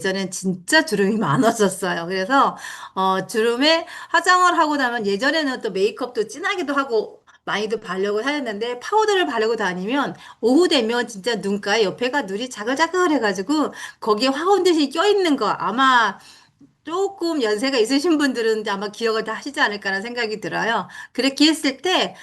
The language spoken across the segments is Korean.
예전엔 진짜 주름이 많았었어요. 그래서 주름에 화장을 하고 나면 예전에는 또 메이크업도 진하게도 하고 많이도 바르고 하였는데 파우더를 바르고 다니면 오후 되면 진짜 눈가에 옆에가 눈이 자글자글해가지고 거기에 파운데이션이 껴있는 거 아마 조금 연세가 있으신 분들은 아마 기억을 다 하시지 않을까라는 생각이 들어요. 그렇게 했을 때,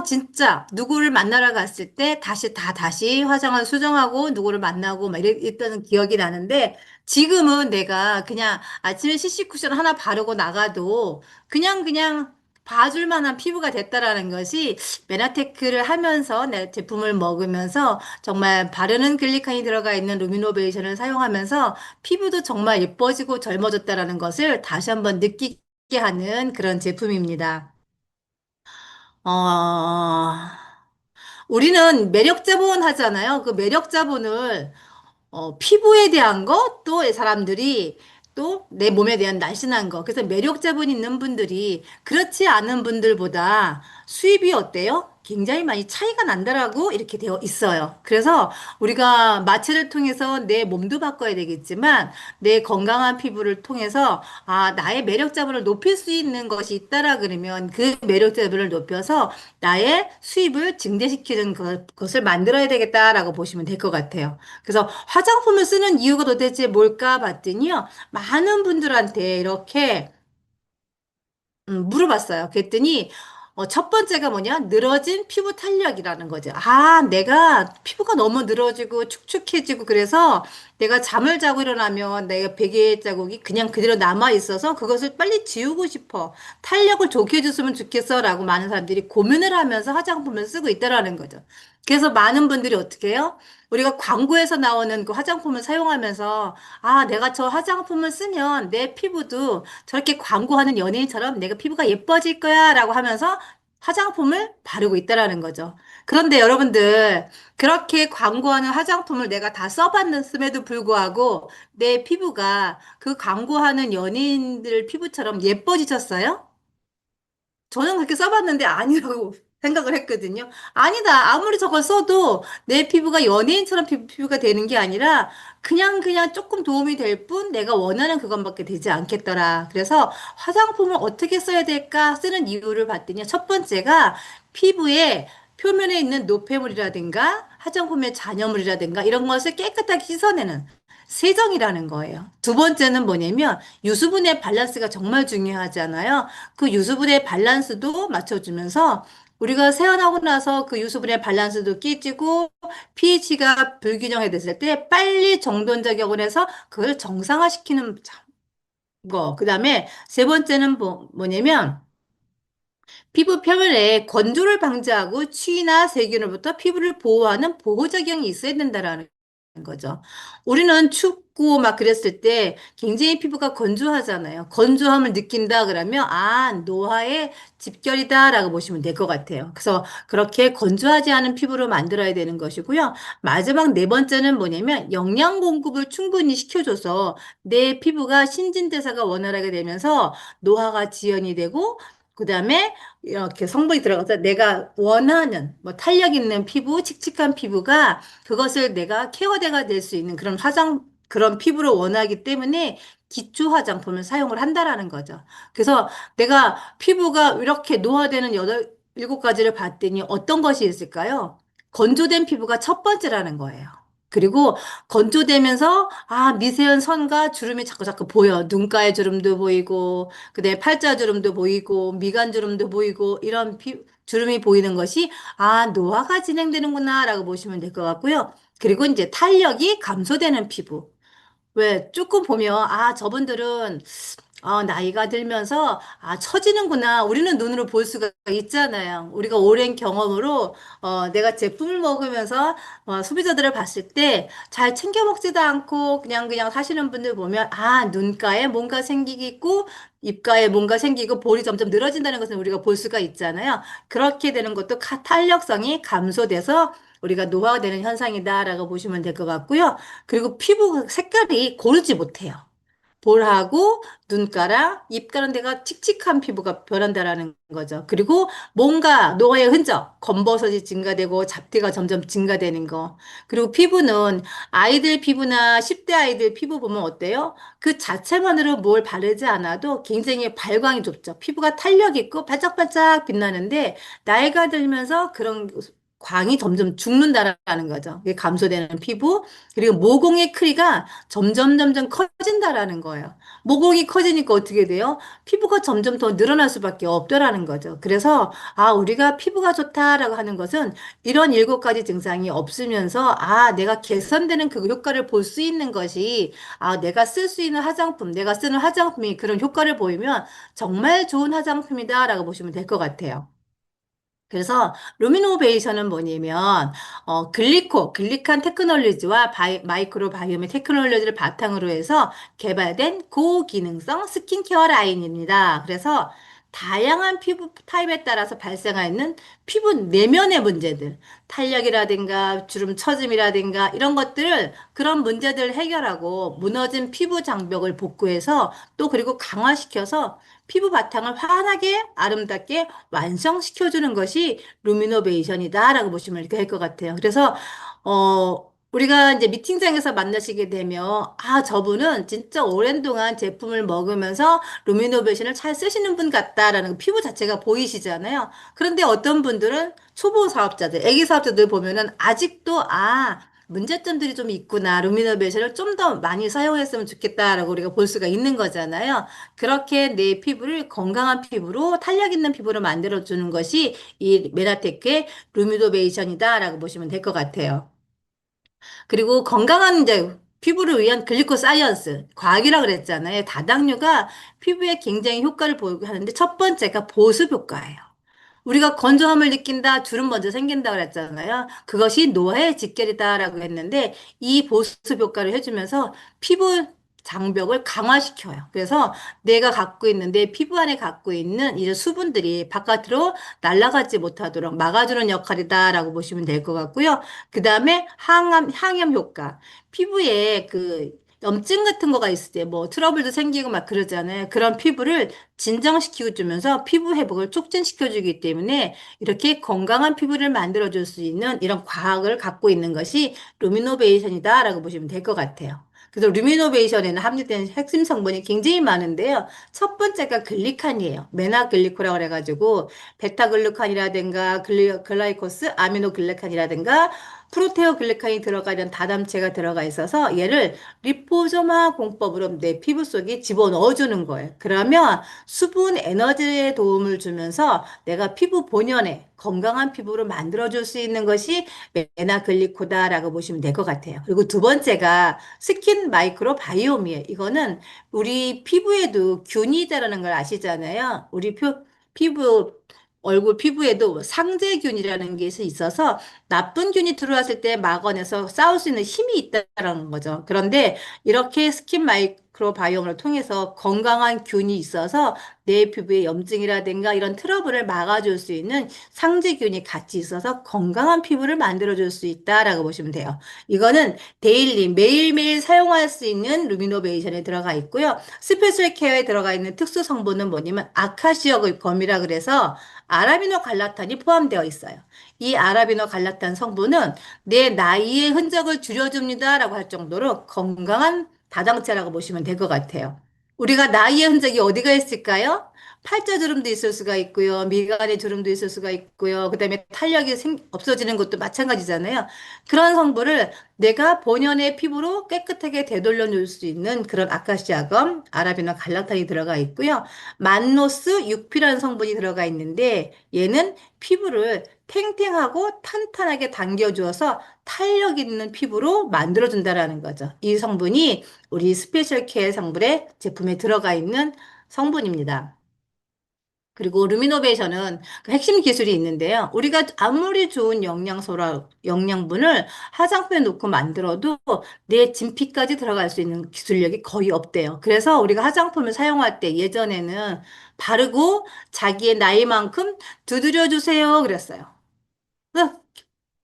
진짜, 누구를 만나러 갔을 때 다시 화장을 수정하고 누구를 만나고 막 이랬던 기억이 나는데, 지금은 내가 그냥 아침에 CC 쿠션 하나 바르고 나가도 그냥 봐줄 만한 피부가 됐다라는 것이 메나테크를 하면서 내 제품을 먹으면서 정말 바르는 글리칸이 들어가 있는 루미노베이션을 사용하면서 피부도 정말 예뻐지고 젊어졌다라는 것을 다시 한번 느끼게 하는 그런 제품입니다. 어, 우리는 매력 자본 하잖아요. 그 매력 자본을 피부에 대한 것, 또 사람들이 또 내 몸에 대한 날씬한 거. 그래서 매력 자본 있는 분들이 그렇지 않은 분들보다 수입이 어때요? 굉장히 많이 차이가 난다라고 이렇게 되어 있어요. 그래서 우리가 마취를 통해서 내 몸도 바꿔야 되겠지만 내 건강한 피부를 통해서 나의 매력 자본을 높일 수 있는 것이 있다라 그러면 그 매력 자본을 높여서 나의 수입을 증대시키는 것을 만들어야 되겠다라고 보시면 될 것 같아요. 그래서 화장품을 쓰는 이유가 도대체 뭘까 봤더니요. 많은 분들한테 이렇게 물어봤어요. 그랬더니 첫 번째가 뭐냐? 늘어진 피부 탄력이라는 거죠. 내가 피부가 너무 늘어지고 축축해지고 그래서 내가 잠을 자고 일어나면 내가 베개 자국이 그냥 그대로 남아 있어서 그것을 빨리 지우고 싶어. 탄력을 좋게 해줬으면 좋겠어라고 많은 사람들이 고민을 하면서 화장품을 쓰고 있다라는 거죠. 그래서 많은 분들이 어떻게 해요? 우리가 광고에서 나오는 그 화장품을 사용하면서 내가 저 화장품을 쓰면 내 피부도 저렇게 광고하는 연예인처럼 내가 피부가 예뻐질 거야 라고 하면서 화장품을 바르고 있다라는 거죠. 그런데 여러분들, 그렇게 광고하는 화장품을 내가 다 써봤음에도 불구하고 내 피부가 그 광고하는 연예인들 피부처럼 예뻐지셨어요? 저는 그렇게 써봤는데 아니라고 생각을 했거든요. 아니다. 아무리 저걸 써도 내 피부가 연예인처럼 피부가 되는 게 아니라 그냥 조금 도움이 될 뿐 내가 원하는 그것밖에 되지 않겠더라. 그래서 화장품을 어떻게 써야 될까 쓰는 이유를 봤더니 첫 번째가 피부에 표면에 있는 노폐물이라든가 화장품의 잔여물이라든가 이런 것을 깨끗하게 씻어내는 세정이라는 거예요. 두 번째는 뭐냐면 유수분의 밸런스가 정말 중요하잖아요. 그 유수분의 밸런스도 맞춰주면서 우리가 세안하고 나서 그 유수분의 밸런스도 깨지고 pH가 불균형이 됐을 때 빨리 정돈 작용을 해서 그걸 정상화시키는 거. 그 다음에 세 번째는 뭐냐면 피부 표면에 건조를 방지하고 취나 세균으로부터 피부를 보호하는 보호작용이 있어야 된다라는 거죠. 우리는 춥고 막 그랬을 때 굉장히 피부가 건조하잖아요. 건조함을 느낀다 그러면 노화의 집결이다라고 보시면 될 것 같아요. 그래서 그렇게 건조하지 않은 피부로 만들어야 되는 것이고요. 마지막 네 번째는 뭐냐면 영양 공급을 충분히 시켜줘서 내 피부가 신진대사가 원활하게 되면서 노화가 지연이 되고 그다음에 이렇게 성분이 들어가서 내가 원하는 뭐 탄력 있는 피부, 칙칙한 피부가 그것을 내가 케어대가 될 수 있는 그런 피부를 원하기 때문에 기초 화장품을 사용을 한다라는 거죠. 그래서 내가 피부가 이렇게 노화되는 일곱 가지를 봤더니 어떤 것이 있을까요? 건조된 피부가 첫 번째라는 거예요. 그리고 건조되면서 미세한 선과 주름이 자꾸 보여. 눈가에 주름도 보이고 그다음에 팔자주름도 보이고 미간주름도 보이고 이런 주름이 보이는 것이 노화가 진행되는구나라고 보시면 될 것 같고요. 그리고 이제 탄력이 감소되는 피부. 왜 조금 보면 저분들은 나이가 들면서 처지는구나. 우리는 눈으로 볼 수가 있잖아요. 우리가 오랜 경험으로 내가 제품을 먹으면서 소비자들을 봤을 때 잘 챙겨 먹지도 않고 그냥 사시는 분들 보면 눈가에 뭔가 생기고 입가에 뭔가 생기고 볼이 점점 늘어진다는 것을 우리가 볼 수가 있잖아요. 그렇게 되는 것도 탄력성이 감소돼서 우리가 노화가 되는 현상이다라고 보시면 될 것 같고요. 그리고 피부 색깔이 고르지 못해요. 볼하고 눈가랑 입 가는 데가 칙칙한 피부가 변한다라는 거죠. 그리고 뭔가 노화의 흔적, 검버섯이 증가되고 잡티가 점점 증가되는 거. 그리고 피부는 아이들 피부나 10대 아이들 피부 보면 어때요? 그 자체만으로 뭘 바르지 않아도 굉장히 발광이 좁죠. 피부가 탄력 있고 반짝반짝 빛나는데 나이가 들면서 그런 광이 점점 죽는다라는 거죠. 이게 감소되는 피부. 그리고 모공의 크기가 점점 커진다라는 거예요. 모공이 커지니까 어떻게 돼요? 피부가 점점 더 늘어날 수밖에 없더라는 거죠. 그래서 우리가 피부가 좋다라고 하는 것은 이런 7가지 증상이 없으면서 내가 개선되는 그 효과를 볼 수 있는 것이 내가 쓸 수 있는 화장품, 내가 쓰는 화장품이 그런 효과를 보이면 정말 좋은 화장품이다라고 보시면 될 것 같아요. 그래서 루미노베이션은 뭐냐면 글리칸 테크놀로지와 마이크로 바이오미 테크놀로지를 바탕으로 해서 개발된 고기능성 스킨케어 라인입니다. 그래서 다양한 피부 타입에 따라서 발생하는 피부 내면의 문제들, 탄력이라든가 주름 처짐이라든가 이런 것들을 그런 문제들을 해결하고 무너진 피부 장벽을 복구해서 또 그리고 강화시켜서 피부 바탕을 환하게 아름답게 완성시켜주는 것이 루미노베이션이다라고 보시면 될 것 같아요. 그래서 우리가 이제 미팅장에서 만나시게 되면 저분은 진짜 오랜 동안 제품을 먹으면서 루미노베이션을 잘 쓰시는 분 같다라는 피부 자체가 보이시잖아요. 그런데 어떤 분들은 초보 사업자들, 애기 사업자들 보면은 아직도 문제점들이 좀 있구나. 루미노베이션을 좀 더 많이 사용했으면 좋겠다라고 우리가 볼 수가 있는 거잖아요. 그렇게 내 피부를 건강한 피부로 탄력 있는 피부로 만들어주는 것이 이 메라테크의 루미노베이션이다라고 보시면 될 것 같아요. 그리고 건강한 이제 피부를 위한 글리코 사이언스, 과학이라 그랬잖아요. 다당류가 피부에 굉장히 효과를 보이고 하는데 첫 번째가 보습 효과예요. 우리가 건조함을 느낀다, 주름 먼저 생긴다 그랬잖아요. 그것이 노화의 직결이다라고 했는데 이 보습 효과를 해주면서 피부 장벽을 강화시켜요. 그래서 내가 갖고 있는 내 피부 안에 갖고 있는 이제 수분들이 바깥으로 날아가지 못하도록 막아주는 역할이다라고 보시면 될 것 같고요. 그 다음에 항염 효과. 피부에 그 염증 같은 거가 있을 때 뭐 트러블도 생기고 막 그러잖아요. 그런 피부를 진정시키고 주면서 피부 회복을 촉진시켜주기 때문에 이렇게 건강한 피부를 만들어줄 수 있는 이런 과학을 갖고 있는 것이 루미노베이션이다라고 보시면 될 것 같아요. 그래서 루미노베이션에는 함유된 핵심 성분이 굉장히 많은데요. 첫 번째가 글리칸이에요. 메나글리코라고 그래가지고 베타글루칸이라든가 글라이코스, 아미노글리칸이라든가 프로테오글리칸이 들어가 있는 다담체가 들어가 있어서 얘를 리포소마 공법으로 내 피부 속에 집어넣어주는 거예요. 그러면 수분 에너지에 도움을 주면서 내가 피부 본연의 건강한 피부로 만들어줄 수 있는 것이 메나글리코다라고 보시면 될 것 같아요. 그리고 두 번째가 스킨 마이크로 바이옴이에요. 이거는 우리 피부에도 균이 있다는 걸 아시잖아요. 우리 피부 얼굴 피부에도 상재균이라는 게 있어서 나쁜 균이 들어왔을 때 막아내서 싸울 수 있는 힘이 있다는 거죠. 그런데 이렇게 스킨 마이크로바이옴을 통해서 건강한 균이 있어서 내 피부에 염증이라든가 이런 트러블을 막아줄 수 있는 상재균이 같이 있어서 건강한 피부를 만들어줄 수 있다라고 보시면 돼요. 이거는 데일리 매일매일 사용할 수 있는 루미노베이션에 들어가 있고요. 스페셜 케어에 들어가 있는 특수 성분은 뭐냐면 아카시아 검이라 그래서 아라비노 갈라탄이 포함되어 있어요. 이 아라비노 갈라탄 성분은 내 나이의 흔적을 줄여줍니다라고 할 정도로 건강한 다당체라고 보시면 될 것 같아요. 우리가 나이의 흔적이 어디가 있을까요? 팔자 주름도 있을 수가 있고요. 미간의 주름도 있을 수가 있고요. 그다음에 탄력이 없어지는 것도 마찬가지잖아요. 그런 성분을 내가 본연의 피부로 깨끗하게 되돌려 놓을 수 있는 그런 아카시아검, 아라비나 갈라탄이 들어가 있고요. 만노스 6피라는 성분이 들어가 있는데 얘는 피부를 탱탱하고 탄탄하게 당겨주어서 탄력 있는 피부로 만들어준다라는 거죠. 이 성분이 우리 스페셜 케어 성분의 제품에 들어가 있는 성분입니다. 그리고 루미노베이션은 그 핵심 기술이 있는데요. 우리가 아무리 좋은 영양분을 화장품에 넣고 만들어도 내 진피까지 들어갈 수 있는 기술력이 거의 없대요. 그래서 우리가 화장품을 사용할 때 예전에는 바르고 자기의 나이만큼 두드려 주세요. 그랬어요.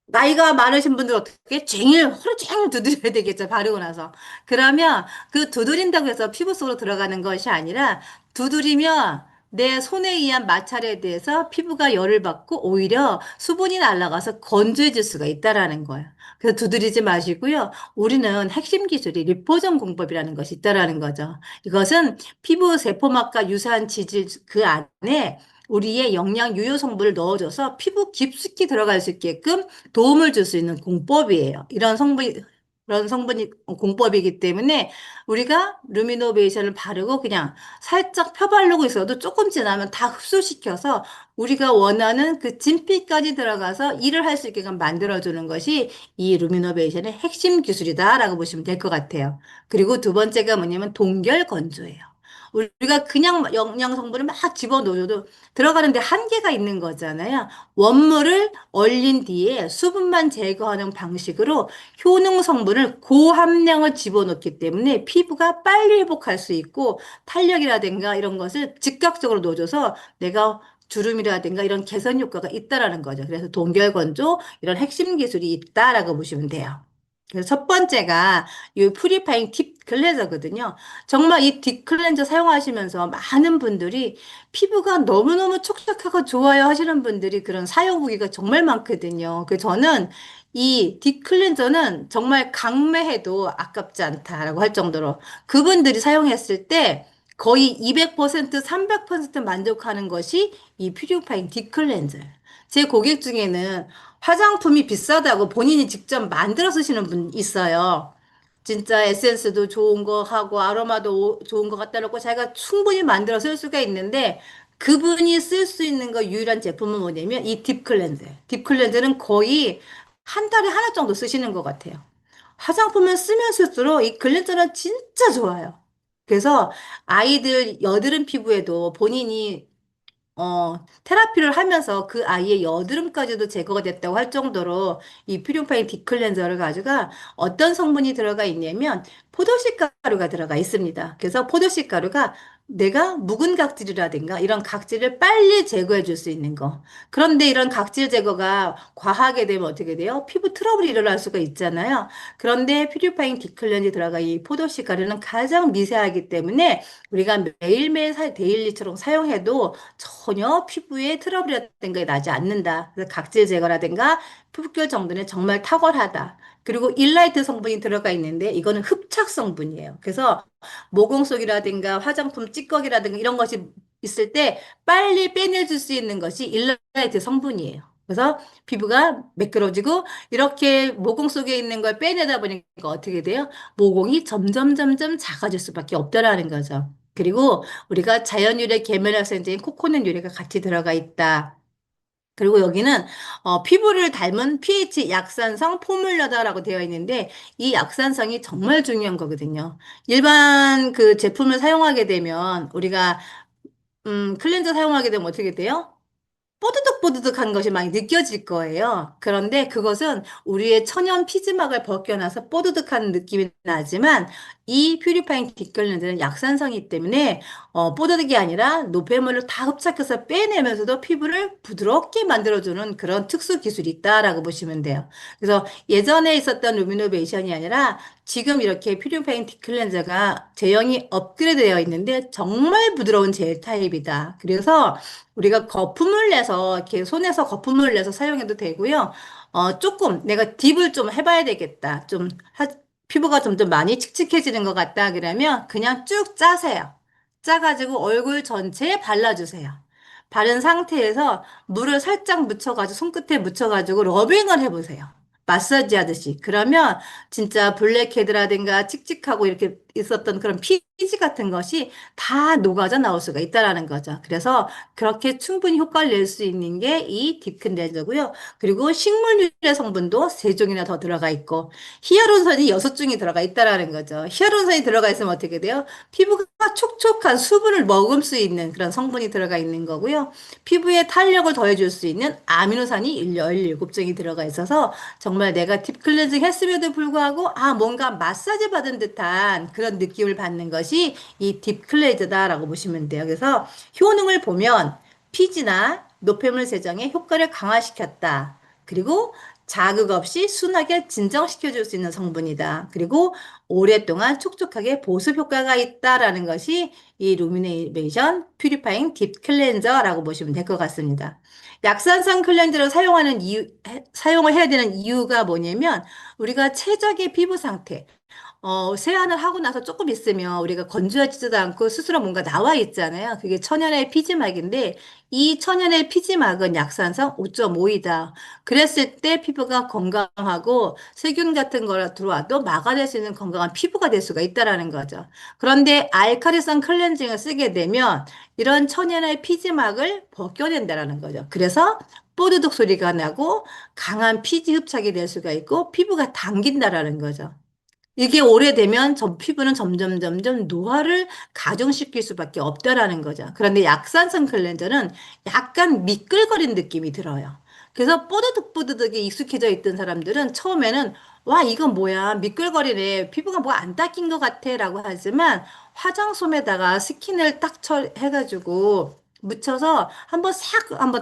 나이가 많으신 분들 어떻게 쟁일 하루 종일 두드려야 되겠죠, 바르고 나서. 그러면 그 두드린다고 해서 피부 속으로 들어가는 것이 아니라 두드리면 내 손에 의한 마찰에 대해서 피부가 열을 받고 오히려 수분이 날아가서 건조해질 수가 있다라는 거예요. 그래서 두드리지 마시고요. 우리는 핵심 기술이 리포전 공법이라는 것이 있다라는 거죠. 이것은 피부 세포막과 유사한 지질 그 안에 우리의 영양 유효 성분을 넣어줘서 피부 깊숙이 들어갈 수 있게끔 도움을 줄 수 있는 공법이에요. 이런 성분이 공법이기 때문에 우리가 루미노베이션을 바르고 그냥 살짝 펴바르고 있어도 조금 지나면 다 흡수시켜서 우리가 원하는 그 진피까지 들어가서 일을 할 수 있게끔 만들어주는 것이 이 루미노베이션의 핵심 기술이다라고 보시면 될 것 같아요. 그리고 두 번째가 뭐냐면 동결 건조예요. 우리가 그냥 영양 성분을 막 집어넣어도 들어가는데 한계가 있는 거잖아요. 원물을 얼린 뒤에 수분만 제거하는 방식으로 효능 성분을 고함량을 집어넣기 때문에 피부가 빨리 회복할 수 있고 탄력이라든가 이런 것을 즉각적으로 넣어줘서 내가 주름이라든가 이런 개선 효과가 있다라는 거죠. 그래서 동결건조 이런 핵심 기술이 있다라고 보시면 돼요. 그래서 첫 번째가 이 프리파잉 딥 클렌저거든요. 정말 이 딥 클렌저 사용하시면서 많은 분들이 피부가 너무너무 촉촉하고 좋아요 하시는 분들이 그런 사용 후기가 정말 많거든요. 그 저는 이 딥클렌저는 정말 강매해도 아깝지 않다라고 할 정도로 그분들이 사용했을 때 거의 200%, 300% 만족하는 것이 이 퓨리파인 딥클렌저예요. 제 고객 중에는 화장품이 비싸다고 본인이 직접 만들어 쓰시는 분 있어요. 진짜 에센스도 좋은 거 하고 아로마도 좋은 거 갖다 놓고 자기가 충분히 만들어 쓸 수가 있는데 그분이 쓸 수 있는 거 유일한 제품은 뭐냐면 이 딥클렌저예요. 딥클렌저는 거의 한 달에 하나 정도 쓰시는 것 같아요. 화장품을 쓰면 쓸수록 이 클렌저는 진짜 좋아요. 그래서 아이들 여드름 피부에도 본인이 테라피를 하면서 그 아이의 여드름까지도 제거가 됐다고 할 정도로 이 퓨리파인 딥클렌저를 가지고 어떤 성분이 들어가 있냐면 포도씨 가루가 들어가 있습니다. 그래서 포도씨 가루가 내가 묵은 각질이라든가 이런 각질을 빨리 제거해 줄 수 있는 거. 그런데 이런 각질 제거가 과하게 되면 어떻게 돼요? 피부 트러블이 일어날 수가 있잖아요. 그런데 퓨리파인 딥클렌저에 들어가 이 포도씨 가루는 가장 미세하기 때문에 우리가 매일매일 데일리처럼 사용해도 전혀 피부에 트러블이라든가 나지 않는다. 그래서 각질 제거라든가 피부결 정도는 정말 탁월하다. 그리고 일라이트 성분이 들어가 있는데 이거는 흡착 성분이에요. 그래서 모공 속이라든가 화장품 찌꺼기라든가 이런 것이 있을 때 빨리 빼내줄 수 있는 것이 일라이트 성분이에요. 그래서 피부가 매끄러지고 이렇게 모공 속에 있는 걸 빼내다 보니까 어떻게 돼요? 모공이 점점 작아질 수밖에 없다라는 거죠. 그리고 우리가 자연 유래 계면활성제인 코코넛 유래가 같이 들어가 있다. 그리고 여기는 피부를 닮은 pH 약산성 포뮬러다라고 되어 있는데 이 약산성이 정말 중요한 거거든요. 일반 그 제품을 사용하게 되면 우리가 클렌저 사용하게 되면 어떻게 돼요? 뽀드득뽀드득한 것이 많이 느껴질 거예요. 그런데 그것은 우리의 천연 피지막을 벗겨나서 뽀드득한 느낌이 나지만 이 퓨리파인 딥클렌저는 약산성이기 때문에 뽀드득이 아니라 노폐물을 다 흡착해서 빼내면서도 피부를 부드럽게 만들어주는 그런 특수 기술이 있다라고 보시면 돼요. 그래서 예전에 있었던 루미노베이션이 아니라 지금 이렇게 퓨리파인 딥클렌저가 제형이 업그레이드 되어 있는데 정말 부드러운 젤 타입이다. 그래서 우리가 거품을 내서 이렇게 손에서 거품을 내서 사용해도 되고요. 조금 내가 딥을 좀 해봐야 되겠다. 피부가 점점 많이 칙칙해지는 것 같다. 그러면 그냥 쭉 짜세요. 짜가지고 얼굴 전체에 발라주세요. 바른 상태에서 물을 살짝 묻혀가지고 손끝에 묻혀가지고 러빙을 해보세요. 마사지 하듯이. 그러면 진짜 블랙헤드라든가 칙칙하고 이렇게 있었던 그런 피지 같은 것이 다 녹아져 나올 수가 있다라는 거죠. 그래서 그렇게 충분히 효과를 낼 수 있는 게 이 딥클렌저고요. 그리고 식물 유래 성분도 세 종이나 더 들어가 있고 히아루론산이 여섯 종이 들어가 있다라는 거죠. 히아루론산이 들어가 있으면 어떻게 돼요? 피부가 촉촉한 수분을 머금 수 있는 그런 성분이 들어가 있는 거고요. 피부에 탄력을 더해줄 수 있는 아미노산이 17종이 들어가 있어서 정말 내가 딥클렌징 했음에도 불구하고 뭔가 마사지 받은 듯한 그런 느낌을 받는 것이 이 딥클렌저다라고 보시면 돼요. 그래서 효능을 보면 피지나 노폐물 세정에 효과를 강화시켰다. 그리고 자극 없이 순하게 진정시켜줄 수 있는 성분이다. 그리고 오랫동안 촉촉하게 보습 효과가 있다라는 것이 이 루미네이션 퓨리파잉 딥 클렌저라고 보시면 될 것 같습니다. 약산성 클렌저를 사용을 해야 되는 이유가 뭐냐면 우리가 최적의 피부 상태, 세안을 하고 나서 조금 있으면 우리가 건조하지도 않고 스스로 뭔가 나와 있잖아요. 그게 천연의 피지막인데 이 천연의 피지막은 약산성 5.5이다. 그랬을 때 피부가 건강하고 세균 같은 거라 들어와도 막아낼 수 있는 건강한 피부가 될 수가 있다라는 거죠. 그런데 알카리성 클렌징을 쓰게 되면 이런 천연의 피지막을 벗겨낸다라는 거죠. 그래서 뽀드득 소리가 나고 강한 피지 흡착이 될 수가 있고 피부가 당긴다라는 거죠. 이게 오래되면 피부는 점점 노화를 가중시킬 수밖에 없다라는 거죠. 그런데 약산성 클렌저는 약간 미끌거리는 느낌이 들어요. 그래서 뽀드득뽀드득이 익숙해져 있던 사람들은 처음에는 와, 이건 뭐야? 미끌거리네. 피부가 뭐 안 닦인 것 같아. 라고 하지만 화장솜에다가 스킨을 해가지고 묻혀서 한번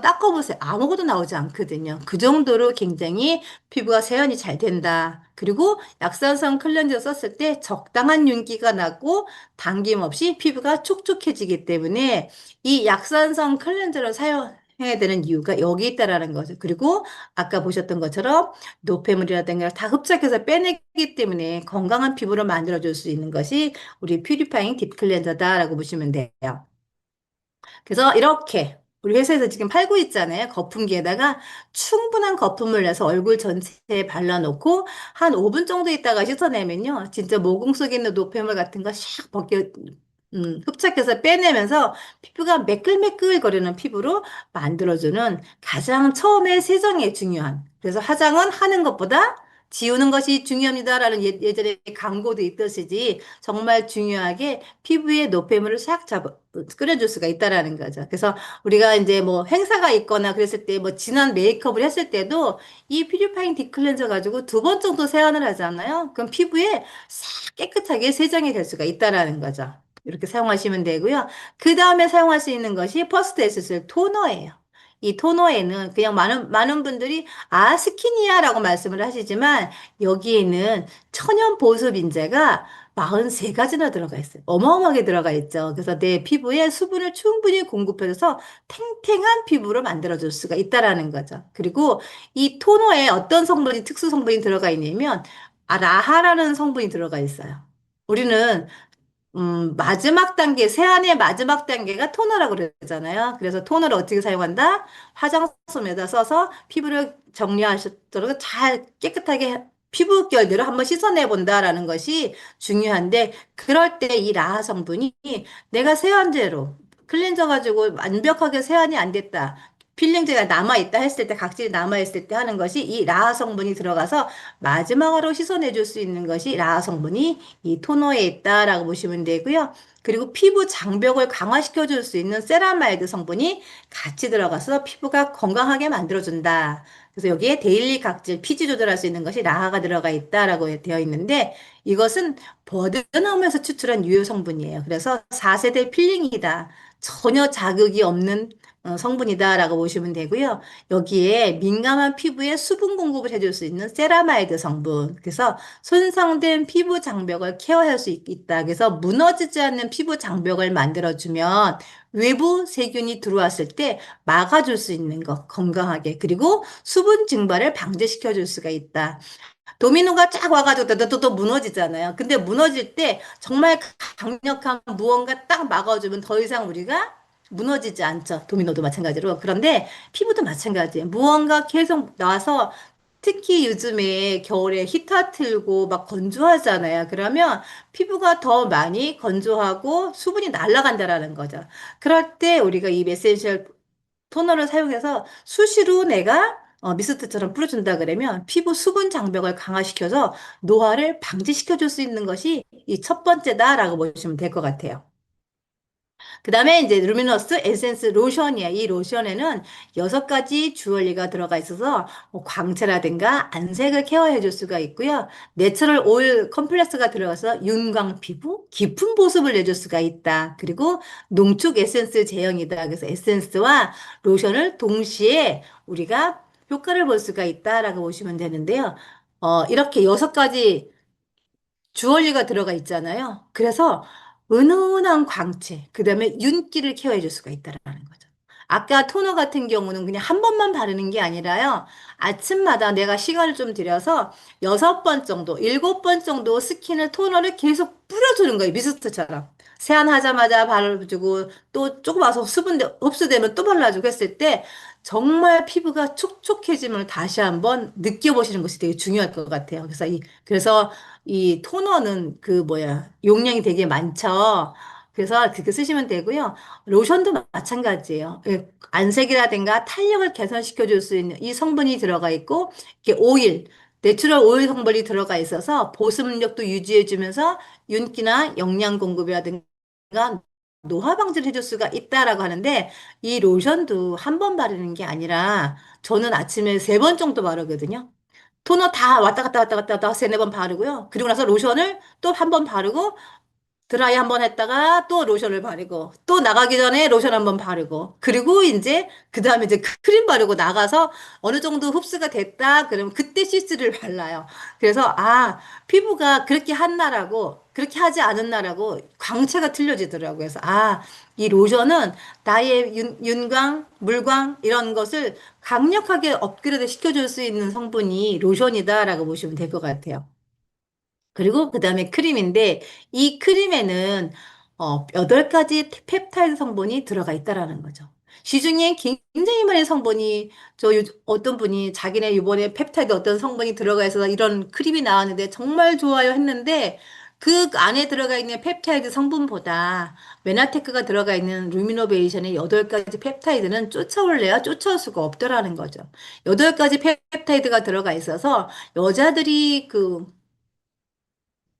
닦아보세요. 아무것도 나오지 않거든요. 그 정도로 굉장히 피부가 세안이 잘 된다. 그리고 약산성 클렌저 썼을 때 적당한 윤기가 나고 당김 없이 피부가 촉촉해지기 때문에 이 약산성 클렌저를 사용해야 되는 이유가 여기 있다라는 거죠. 그리고 아까 보셨던 것처럼 노폐물이라든가 다 흡착해서 빼내기 때문에 건강한 피부를 만들어줄 수 있는 것이 우리 퓨리파잉 딥 클렌저다라고 보시면 돼요. 그래서 이렇게 우리 회사에서 지금 팔고 있잖아요. 거품기에다가 충분한 거품을 내서 얼굴 전체에 발라놓고 한 5분 정도 있다가 씻어내면요. 진짜 모공 속에 있는 노폐물 같은 거 샥 흡착해서 빼내면서 피부가 매끌매끌거리는 피부로 만들어주는 가장 처음에 세정이 중요한. 그래서 화장은 하는 것보다 지우는 것이 중요합니다라는 예전에 광고도 있듯이 정말 중요하게 피부에 노폐물을 끓여줄 수가 있다라는 거죠. 그래서 우리가 이제 뭐 행사가 있거나 그랬을 때 뭐 진한 메이크업을 했을 때도 이 퓨리파잉 딥클렌저 가지고 2번 정도 세안을 하잖아요. 그럼 피부에 싹 깨끗하게 세정이 될 수가 있다라는 거죠. 이렇게 사용하시면 되고요. 그 다음에 사용할 수 있는 것이 퍼스트 에센셜 토너예요. 이 토너에는 그냥 많은 분들이 스킨이야라고 말씀을 하시지만 여기에는 천연 보습 인자가 43가지나 들어가 있어요. 어마어마하게 들어가 있죠. 그래서 내 피부에 수분을 충분히 공급해줘서 탱탱한 피부로 만들어줄 수가 있다라는 거죠. 그리고 이 토너에 어떤 특수 성분이 들어가 있냐면, 라하라는 성분이 들어가 있어요. 우리는 마지막 단계, 세안의 마지막 단계가 토너라고 그러잖아요. 그래서 토너를 어떻게 사용한다? 화장솜에다 써서 피부를 정리하시도록 잘 깨끗하게 피부 결들을 한번 씻어내 본다라는 것이 중요한데, 그럴 때 이 라하 성분이 내가 세안제로 클렌저 가지고 완벽하게 세안이 안 됐다. 필링제가 남아있다 했을 때, 각질이 남아있을 때 하는 것이 이 라하 성분이 들어가서 마지막으로 씻어내줄 수 있는 것이 라하 성분이 이 토너에 있다라고 보시면 되고요. 그리고 피부 장벽을 강화시켜 줄 수 있는 세라마이드 성분이 같이 들어가서 피부가 건강하게 만들어준다. 그래서 여기에 데일리 각질, 피지 조절할 수 있는 것이 라하가 들어가 있다라고 되어 있는데 이것은 버드나무에서 추출한 유효 성분이에요. 그래서 4세대 필링이다. 전혀 자극이 없는 성분이다라고 보시면 되고요. 여기에 민감한 피부에 수분 공급을 해줄 수 있는 세라마이드 성분. 그래서 손상된 피부 장벽을 케어할 수 있다. 그래서 무너지지 않는 피부 장벽을 만들어주면 외부 세균이 들어왔을 때 막아줄 수 있는 것, 건강하게. 그리고 수분 증발을 방지시켜 줄 수가 있다. 도미노가 쫙 와가지고 또 무너지잖아요. 근데 무너질 때 정말 강력한 무언가 딱 막아주면 더 이상 우리가 무너지지 않죠. 도미노도 마찬가지로. 그런데 피부도 마찬가지예요. 무언가 계속 나와서 특히 요즘에 겨울에 히터 틀고 막 건조하잖아요. 그러면 피부가 더 많이 건조하고 수분이 날아간다라는 거죠. 그럴 때 우리가 이 메센셜 토너를 사용해서 수시로 내가 미스트처럼 뿌려준다 그러면 피부 수분 장벽을 강화시켜서 노화를 방지시켜 줄 수 있는 것이 이 첫 번째다라고 보시면 될 것 같아요. 그 다음에 이제 루미너스 에센스 로션이에요. 이 로션에는 6가지 주얼리가 들어가 있어서 뭐 광채라든가 안색을 케어해 줄 수가 있고요. 내추럴 오일 컴플렉스가 들어가서 윤광 피부, 깊은 보습을 내줄 수가 있다. 그리고 농축 에센스 제형이다. 그래서 에센스와 로션을 동시에 우리가 효과를 볼 수가 있다라고 보시면 되는데요. 이렇게 6가지 주얼리가 들어가 있잖아요. 그래서 은은한 광채, 그 다음에 윤기를 케어해 줄 수가 있다라는 거죠. 아까 토너 같은 경우는 그냥 한 번만 바르는 게 아니라요. 아침마다 내가 시간을 좀 들여서 6번 정도, 7번 정도 스킨을 토너를 계속 뿌려주는 거예요. 미스트처럼. 세안하자마자 발라주고 또 조금 와서 수분 흡수되면 또 발라주고 했을 때 정말 피부가 촉촉해짐을 다시 한번 느껴보시는 것이 되게 중요할 것 같아요. 그래서 이 토너는 그 뭐야 용량이 되게 많죠. 그래서 그렇게 쓰시면 되고요. 로션도 마찬가지예요. 예, 안색이라든가 탄력을 개선시켜 줄 수 있는 이 성분이 들어가 있고 이게 오일, 내추럴 오일 성분이 들어가 있어서 보습력도 유지해 주면서 윤기나 영양 공급이라든가 노화 방지를 해줄 수가 있다라고 하는데 이 로션도 한 번 바르는 게 아니라 저는 아침에 3번 정도 바르거든요. 토너 다 왔다 갔다 세네 번 바르고요. 그리고 나서 로션을 또 한 번 바르고 드라이 한 번 했다가 또 로션을 바르고 또 나가기 전에 로션 한 번 바르고 그리고 이제 그 다음에 이제 크림 바르고 나가서 어느 정도 흡수가 됐다 그러면 그때 시스를 발라요. 그래서 피부가 그렇게 한 날하고 그렇게 하지 않은 날하고 광채가 틀려지더라고요. 그래서 이 로션은 나의 윤광, 물광 이런 것을 강력하게 업그레이드 시켜줄 수 있는 성분이 로션이다라고 보시면 될 것 같아요. 그리고 그 다음에 크림인데, 이 크림에는 8가지 펩타이드 성분이 들어가 있다라는 거죠. 시중에 굉장히 많은 성분이, 어떤 분이 자기네 이번에 펩타이드 어떤 성분이 들어가 있어서 이런 크림이 나왔는데 정말 좋아요 했는데, 그 안에 들어가 있는 펩타이드 성분보다 메나테크가 들어가 있는 루미노베이션의 8가지 펩타이드는 쫓아올래야 쫓아올 수가 없더라는 거죠. 8가지 펩타이드가 들어가 있어서 여자들이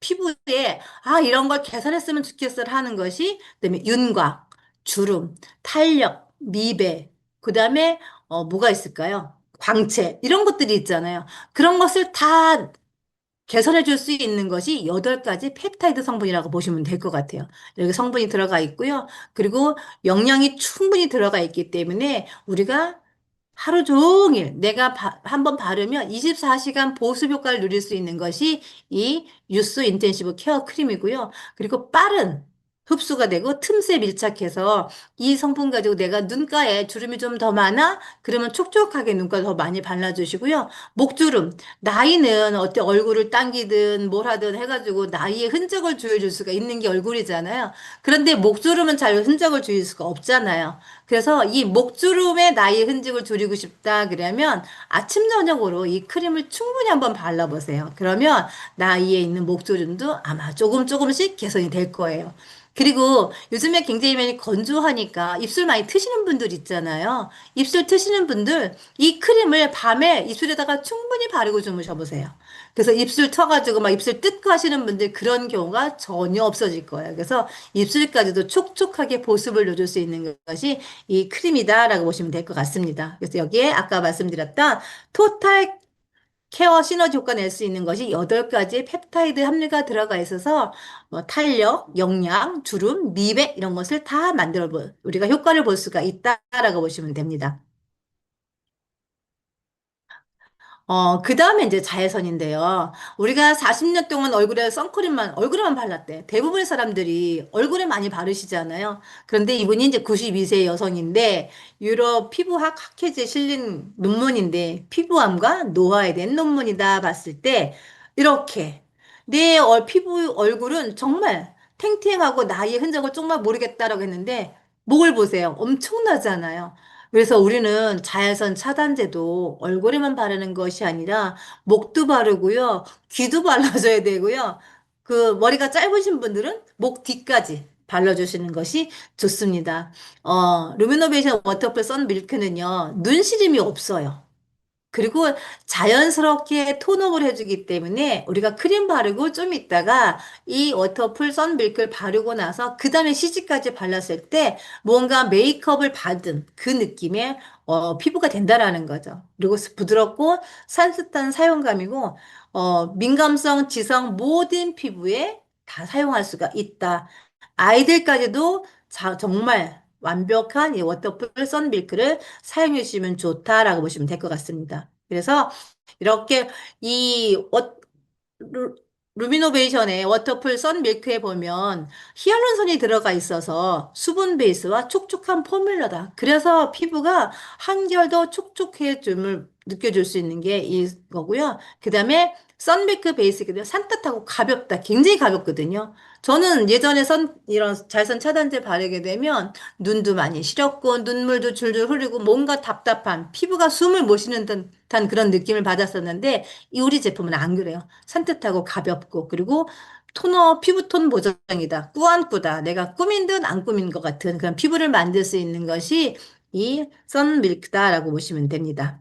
피부에 이런 걸 개선했으면 좋겠어 하는 것이 그다음에 윤곽, 주름, 탄력, 미백, 그다음에 뭐가 있을까요? 광채 이런 것들이 있잖아요. 그런 것을 다 개선해 줄 수 있는 것이 8가지 펩타이드 성분이라고 보시면 될 것 같아요. 여기 성분이 들어가 있고요. 그리고 영양이 충분히 들어가 있기 때문에 우리가 하루 종일 내가 한번 바르면 24시간 보습 효과를 누릴 수 있는 것이 이 유스 인텐시브 케어 크림이고요. 그리고 빠른 흡수가 되고 틈새 밀착해서 이 성분 가지고 내가 눈가에 주름이 좀 더 많아? 그러면 촉촉하게 눈가 더 많이 발라주시고요. 목주름, 나이는 어때 얼굴을 당기든 뭘 하든 해가지고 나이의 흔적을 조여줄 수가 있는 게 얼굴이잖아요. 그런데 목주름은 잘 흔적을 조일 수가 없잖아요. 그래서 이 목주름의 나의 흔적을 줄이고 싶다 그러면 아침 저녁으로 이 크림을 충분히 한번 발라보세요. 그러면 나이에 있는 목주름도 아마 조금씩 개선이 될 거예요. 그리고 요즘에 굉장히 많이 건조하니까 입술 많이 트시는 분들 있잖아요. 입술 트시는 분들 이 크림을 밤에 입술에다가 충분히 바르고 주무셔 보세요. 그래서 입술 터가지고 막 입술 뜯고 하시는 분들 그런 경우가 전혀 없어질 거예요. 그래서 입술까지도 촉촉하게 보습을 누릴 수 있는 것이 이 크림이다라고 보시면 될 것 같습니다. 그래서 여기에 아까 말씀드렸던 토탈 케어 시너지 효과 낼 수 있는 것이 8가지의 펩타이드 함유가 들어가 있어서 뭐 탄력, 영양, 주름, 미백 이런 것을 다 우리가 효과를 볼 수가 있다라고 보시면 됩니다. 그 다음에 이제 자외선인데요. 우리가 40년 동안 얼굴에만 발랐대. 대부분의 사람들이 얼굴에 많이 바르시잖아요. 그런데 이분이 이제 92세 여성인데, 유럽 피부학 학회지에 실린 논문인데, 피부암과 노화에 대한 논문이다 봤을 때, 이렇게, 내 피부 얼굴은 정말 탱탱하고 나의 흔적을 정말 모르겠다라고 했는데, 목을 보세요. 엄청나잖아요. 그래서 우리는 자외선 차단제도 얼굴에만 바르는 것이 아니라 목도 바르고요. 귀도 발라줘야 되고요. 그 머리가 짧으신 분들은 목 뒤까지 발라주시는 것이 좋습니다. 루미노베이션 워터풀 선 밀크는요. 눈 시림이 없어요. 그리고 자연스럽게 톤업을 해주기 때문에 우리가 크림 바르고 좀 있다가 이 워터풀 선밀크를 바르고 나서 그 다음에 CC까지 발랐을 때 뭔가 메이크업을 받은 그 느낌의 피부가 된다라는 거죠. 그리고 부드럽고 산뜻한 사용감이고 민감성, 지성 모든 피부에 다 사용할 수가 있다. 아이들까지도 정말 완벽한 이 워터풀 선밀크를 사용해 주시면 좋다라고 보시면 될 것 같습니다. 그래서 이렇게 이 루, 루미노베이션의 워터풀 썬밀크에 보면 히알루론산이 들어가 있어서 수분 베이스와 촉촉한 포뮬러다. 그래서 피부가 한결 더 촉촉해짐을 느껴줄 수 있는 게 이거고요. 그 다음에 썬밀크 베이스거든요. 산뜻하고 가볍다. 굉장히 가볍거든요. 저는 예전에 이런 잘선 차단제 바르게 되면 눈도 많이 시렵고 눈물도 줄줄 흐르고 뭔가 답답한 피부가 숨을 못 쉬는 듯한 그런 느낌을 받았었는데 이 우리 제품은 안 그래요. 산뜻하고 가볍고 그리고 토너 피부톤 보정이다. 꾸안꾸다. 내가 꾸민 듯 안 꾸민 것 같은 그런 피부를 만들 수 있는 것이 이 썬밀크다라고 보시면 됩니다.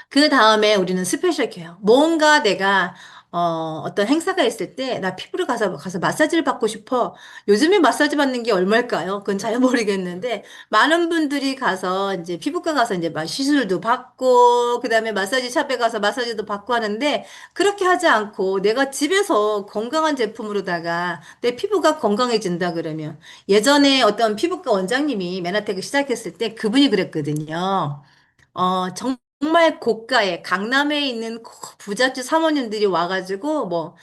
그 다음에 우리는 스페셜 케어. 뭔가 내가 어떤 행사가 있을 때 나 피부를 가서 마사지를 받고 싶어. 요즘에 마사지 받는 게 얼마일까요? 그건 잘 모르겠는데 많은 분들이 가서 이제 피부과 가서 이제 막 시술도 받고 그다음에 마사지 샵에 가서 마사지도 받고 하는데 그렇게 하지 않고 내가 집에서 건강한 제품으로다가 내 피부가 건강해진다 그러면 예전에 어떤 피부과 원장님이 메나텍을 시작했을 때 그분이 그랬거든요. 정말 고가의 강남에 있는 부잣집 사모님들이 와가지고,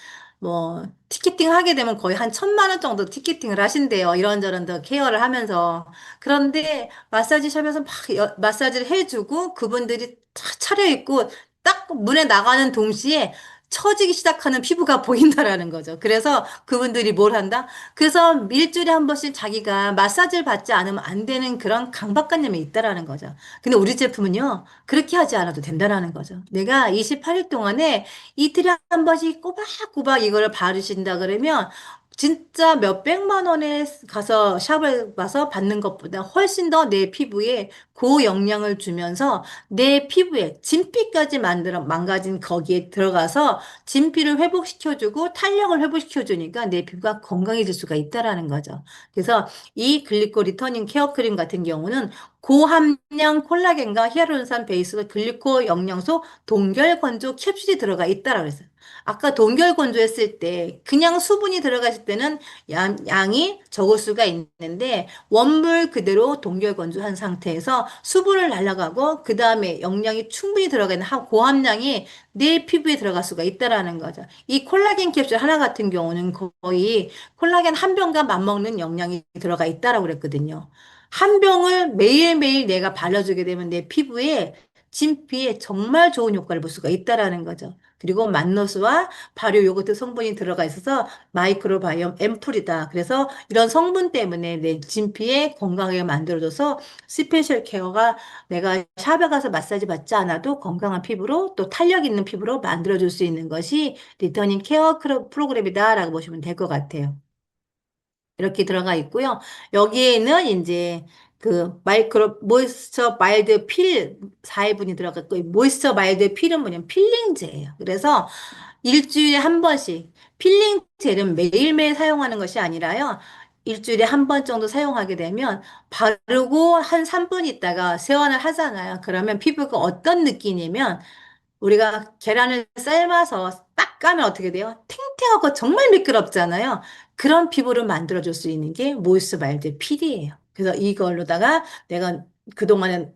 티켓팅 하게 되면 거의 한 1,000만 원 정도 티켓팅을 하신대요. 이런저런 더 케어를 하면서. 그런데 마사지 샵에서 막 마사지를 해주고 그분들이 다 차려입고 딱 문에 나가는 동시에 처지기 시작하는 피부가 보인다라는 거죠. 그래서 그분들이 뭘 한다? 그래서 일주일에 한 번씩 자기가 마사지를 받지 않으면 안 되는 그런 강박관념이 있다라는 거죠. 근데 우리 제품은요, 그렇게 하지 않아도 된다라는 거죠. 내가 28일 동안에 이틀에 한 번씩 꼬박꼬박 이거를 바르신다 그러면 진짜 몇백만 원에 가서 샵을 가서 받는 것보다 훨씬 더 내 피부에 고영향을 주면서 내 피부에 진피까지 망가진 거기에 들어가서 진피를 회복시켜주고 탄력을 회복시켜주니까 내 피부가 건강해질 수가 있다라는 거죠. 그래서 이 글리코 리터닝 케어 크림 같은 경우는 고함량 콜라겐과 히아루론산 베이스 글리코 영양소 동결 건조 캡슐이 들어가 있다라고 했어요. 아까 동결 건조했을 때 그냥 수분이 들어갔을 때는 양이 적을 수가 있는데 원물 그대로 동결 건조한 상태에서 수분을 날라가고 그 다음에 영양이 충분히 들어가 있는 고함량이 내 피부에 들어갈 수가 있다라는 거죠. 이 콜라겐 캡슐 하나 같은 경우는 거의 콜라겐 한 병과 맞먹는 영양이 들어가 있다라고 그랬거든요. 한 병을 매일매일 내가 발라주게 되면 내 피부에 진피에 정말 좋은 효과를 볼 수가 있다라는 거죠. 그리고 만노스와 발효 요거트 성분이 들어가 있어서 마이크로바이옴 앰플이다. 그래서 이런 성분 때문에 내 진피에 건강하게 만들어줘서 스페셜 케어가 내가 샵에 가서 마사지 받지 않아도 건강한 피부로 또 탄력 있는 피부로 만들어줄 수 있는 것이 리터닝 케어 프로그램이다라고 보시면 될 것 같아요. 이렇게 들어가 있고요. 여기에는 이제 그 마이크로 모이스처 마일드 필 4회분이 들어갔고 모이스처 마일드 필은 뭐냐면 필링제예요. 그래서 일주일에 한 번씩 필링 젤은 매일매일 사용하는 것이 아니라요. 일주일에 한 번 정도 사용하게 되면 바르고 한 3분 있다가 세안을 하잖아요. 그러면 피부가 어떤 느낌이냐면 우리가 계란을 삶아서 딱 까면 어떻게 돼요? 탱탱하고 정말 미끄럽잖아요. 그런 피부를 만들어줄 수 있는 게 모이스마일드 필이에요. 그래서 이걸로다가 내가 그동안에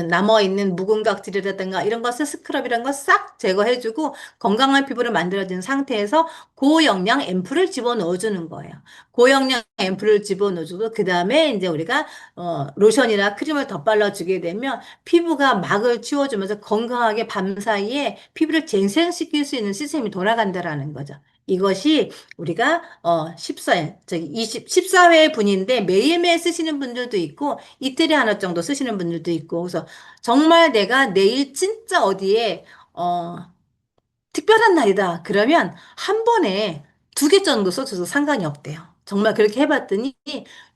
남아있는 묵은 각질이라든가 이런 것을 스크럽 이런 거 싹 제거해주고 건강한 피부를 만들어준 상태에서 고영양 앰플을 집어넣어주는 거예요. 고영양 앰플을 집어넣어주고 그 다음에 이제 우리가 로션이나 크림을 덧발라주게 되면 피부가 막을 치워주면서 건강하게 밤 사이에 피부를 재생시킬 수 있는 시스템이 돌아간다라는 거죠. 이것이 우리가 14회 분인데 매일매일 쓰시는 분들도 있고 이틀에 하나 정도 쓰시는 분들도 있고 그래서 정말 내가 내일 진짜 어디에 어, 특별한 날이다. 그러면 한 번에 2개 정도 써줘도 상관이 없대요. 정말 그렇게 해봤더니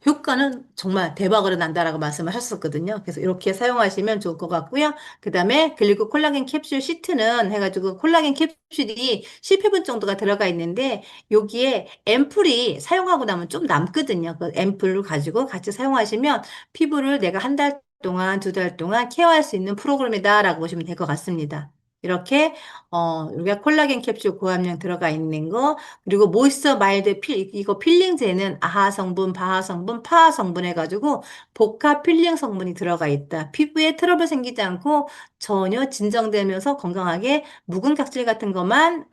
효과는 정말 대박으로 난다라고 말씀을 하셨었거든요. 그래서 이렇게 사용하시면 좋을 것 같고요. 그 다음에 글리코 콜라겐 캡슐 시트는 해가지고 콜라겐 캡슐이 10회분 정도가 들어가 있는데 여기에 앰플이 사용하고 나면 좀 남거든요. 그 앰플을 가지고 같이 사용하시면 피부를 내가 한 달 동안, 2달 동안 케어할 수 있는 프로그램이다라고 보시면 될 것 같습니다. 이렇게 우리가 콜라겐 캡슐 고함량 들어가 있는 거, 그리고 모이스처 마일드 이거 필링제는 아하 성분, 바하 성분, 파하 성분 해가지고 복합 필링 성분이 들어가 있다. 피부에 트러블 생기지 않고 전혀 진정되면서 건강하게 묵은 각질 같은 것만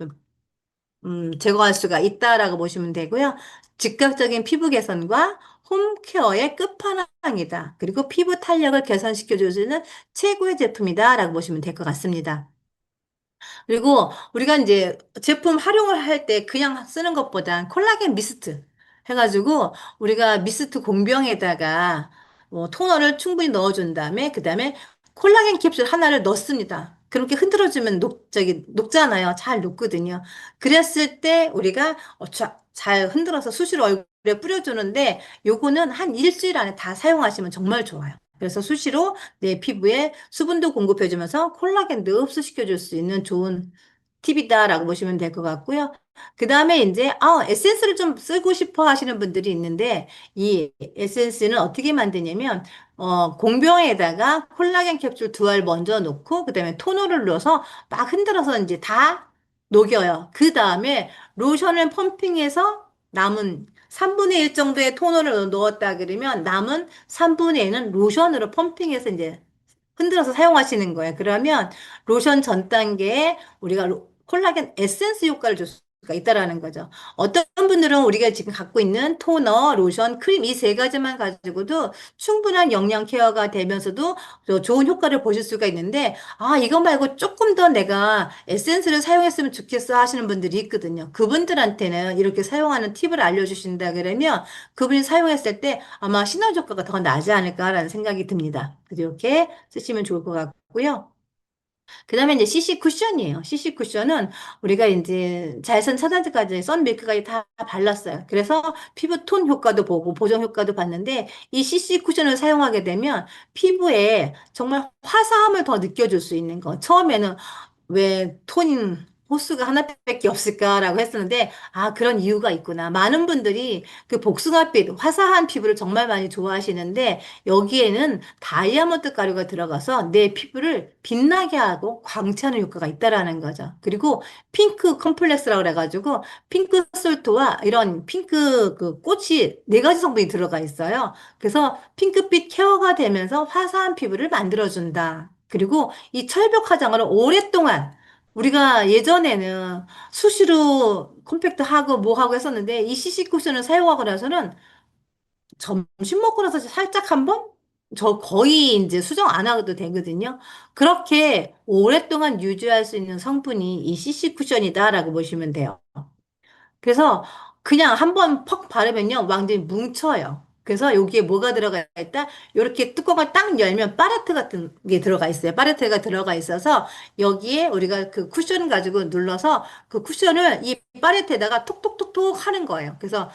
제거할 수가 있다라고 보시면 되고요. 즉각적인 피부 개선과 홈케어의 끝판왕이다. 그리고 피부 탄력을 개선시켜주는 최고의 제품이다라고 보시면 될 것 같습니다. 그리고 우리가 이제 제품 활용을 할 때 그냥 쓰는 것보단 콜라겐 미스트 해가지고 우리가 미스트 공병에다가 토너를 충분히 넣어준 다음에 그 다음에 콜라겐 캡슐 하나를 넣습니다. 그렇게 흔들어주면 녹잖아요. 잘 녹거든요. 그랬을 때 우리가 잘 흔들어서 수시로 얼굴에 뿌려주는데 요거는 한 일주일 안에 다 사용하시면 정말 좋아요. 그래서 수시로 내 피부에 수분도 공급해주면서 콜라겐도 흡수시켜줄 수 있는 좋은 팁이다라고 보시면 될 것 같고요. 그 다음에 이제, 에센스를 좀 쓰고 싶어 하시는 분들이 있는데, 이 에센스는 어떻게 만드냐면, 공병에다가 콜라겐 캡슐 두 알 먼저 놓고, 그 다음에 토너를 넣어서 막 흔들어서 이제 다 녹여요. 그 다음에 로션을 펌핑해서 남은 3분의 1 정도의 토너를 넣었다 그러면 남은 3분의 1은 로션으로 펌핑해서 이제 흔들어서 사용하시는 거예요. 그러면 로션 전 단계에 우리가 콜라겐 에센스 효과를 줄 수가 있다라는 거죠. 어떤 분들은 우리가 지금 갖고 있는 토너, 로션, 크림 이 세 가지만 가지고도 충분한 영양 케어가 되면서도 또 좋은 효과를 보실 수가 있는데, 이거 말고 조금 더 내가 에센스를 사용했으면 좋겠어 하시는 분들이 있거든요. 그분들한테는 이렇게 사용하는 팁을 알려주신다 그러면 그분이 사용했을 때 아마 시너지 효과가 더 나지 않을까라는 생각이 듭니다. 그래서 이렇게 쓰시면 좋을 것 같고요. 그 다음에 이제 CC 쿠션이에요. CC 쿠션은 우리가 이제 자외선 차단제까지 선밀크까지 다 발랐어요. 그래서 피부 톤 효과도 보고 보정 효과도 봤는데 이 CC 쿠션을 사용하게 되면 피부에 정말 화사함을 더 느껴줄 수 있는 거. 처음에는 왜 톤 호수가 하나밖에 없을까라고 했었는데, 그런 이유가 있구나. 많은 분들이 그 복숭아빛, 화사한 피부를 정말 많이 좋아하시는데, 여기에는 다이아몬드 가루가 들어가서 내 피부를 빛나게 하고 광채하는 효과가 있다라는 거죠. 그리고 핑크 컴플렉스라고 그래가지고, 핑크 솔트와 이런 핑크 그 꽃이 네 가지 성분이 들어가 있어요. 그래서 핑크빛 케어가 되면서 화사한 피부를 만들어준다. 그리고 이 철벽 화장을 오랫동안 우리가 예전에는 수시로 컴팩트 하고 뭐 하고 했었는데 이 CC 쿠션을 사용하고 나서는 점심 먹고 나서 살짝 한번 저 거의 이제 수정 안 하고도 되거든요. 그렇게 오랫동안 유지할 수 있는 성분이 이 CC 쿠션이다라고 보시면 돼요. 그래서 그냥 한번 퍽 바르면요, 완전히 뭉쳐요. 그래서 여기에 뭐가 들어가 있다? 이렇게 뚜껑을 딱 열면 파레트 같은 게 들어가 있어요. 파레트가 들어가 있어서 여기에 우리가 그 쿠션 가지고 눌러서 그 쿠션을 이 파레트에다가 톡톡톡톡 하는 거예요. 그래서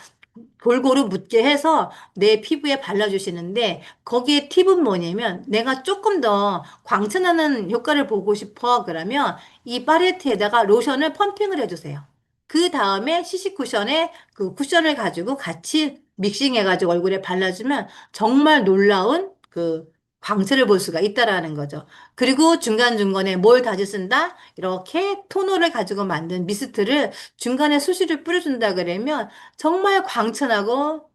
골고루 묻게 해서 내 피부에 발라주시는데 거기에 팁은 뭐냐면 내가 조금 더 광채나는 효과를 보고 싶어 그러면 이 파레트에다가 로션을 펌핑을 해주세요. 그 다음에 CC 쿠션에 그 쿠션을 가지고 같이 믹싱해가지고 얼굴에 발라주면 정말 놀라운 그 광채를 볼 수가 있다라는 거죠. 그리고 중간중간에 뭘 다시 쓴다? 이렇게 토너를 가지고 만든 미스트를 중간에 수시로 뿌려준다 그러면 정말 광천하고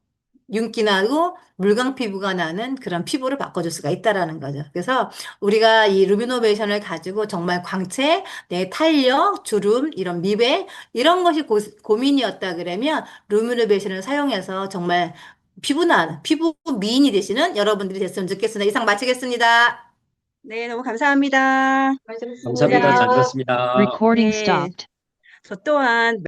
윤기 나고 물광 피부가 나는 그런 피부를 바꿔줄 수가 있다라는 거죠. 그래서 우리가 이 루미노베이션을 가지고 정말 광채, 내 탄력, 주름, 이런 미백 이런 것이 고민이었다 그러면 루미노베이션을 사용해서 정말 피부 미인이 되시는 여러분들이 됐으면 좋겠습니다. 이상 마치겠습니다. 네, 너무 감사합니다. 감사합니다. 잘 수고하셨습니다. 들었습니다. Recording 네, stopped. 저 또한